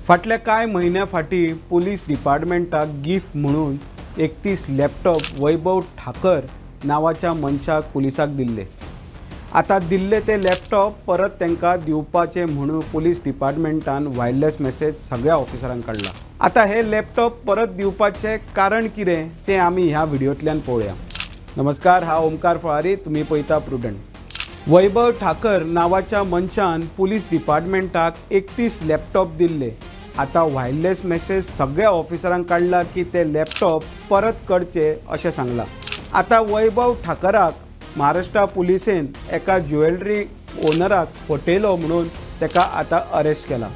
फाटल्या कांय म्हयन्या फाटीं पुलीस डिपार्टमेंटाक गिफ्ट म्हणून 31 लॅपटॉप वैभव ठाकर नांवाच्या मनशाक पुलिसाक दिल्ले। आता दिल्ले ते लॅपटॉप परत तांकां दिवपाचे म्हणून पुलीस डिपार्टमेंटान वायरलेस मेसेज सगळ्या ऑफिसरांक काडला। आता हे लॅपटॉप परत दिवपाचे कारण कितें ते आमी ह्या व्हिडिओंतल्यान पळोवया। नमस्कार, हांव ओमकार फळारी, तुमी पळयता प्रुडंट। वैभव ठाकर नांवाच्या मनशान पुलीस डिपार्टमेंटाक 31 लॅपटॉप दिल्ले। आता वायरलेस मेसेज सगळ्या ऑफिसरांक काडला की ते लॅपटॉप परत करचे अशें सांगलां। आता वैभव ठाकराक महाराष्ट्र पुलिसेन एका ज्वेलरी ओनराक फटयलो म्हणून ताका आता अरेस्ट केला।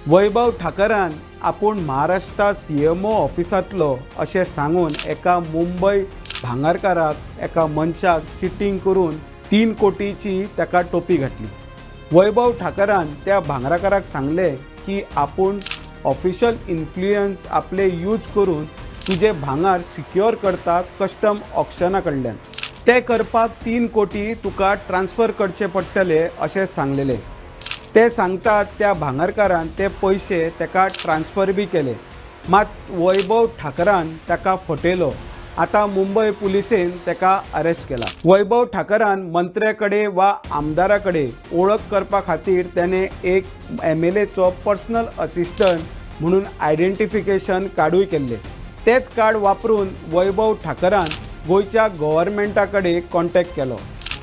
वैभव ठाकरान आपूण महाराष्ट्र CMO ऑफिसांतलो अशें सांगून एका मुंबय भांगारकाराक एका मनशाक चिटींग करून 3 कोटीची ताका टोपी घातली। वैभव ठाकरान त्या भांगराकाराक सांगले की आपूण ऑफिशियल इन्फ्लुयन्स आपले यूज करून तुझे भांगार सिक्योर करता कस्टम ऑक्शना कडल्यान। ते करपाक 3 कोटी तुका ट्रान्सफर करचे पडटले अशें सांगलेले। ते सांगतात त्या भांगरकारान ते पयशे ताका ट्रान्सफर बी केले, मात वैभव ठाकरान ताका फटयलो। आता मुंबय पुलिसेन ताका अरेस्ट केला। वैभव ठाकरान मंत्र्या कडेन वा आमदारा कडेन ओळख करपा खातीर त्याने एक MLAचो पर्सनल असिस्टंट म्हणून आयडेंटिफिकेशन कार्डूय केल्ले। तेच कार्ड वापरून वैभव ठाकरान गोयच्या गव्हर्मेंटा कडेन कॉन्टॅक्ट केलो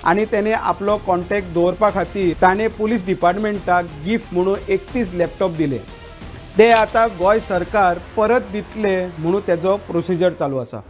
आणि त्याने आपलो कॉन्टॅक्ट दवरपा खातीर ताणे पुलीस डिपार्टमेंटाक गिफ्ट म्हणून 31 लॅपटॉप दिले। ते आता गोय सरकार परत दितले म्हणून तेजो प्रोसिजर चालू आसा।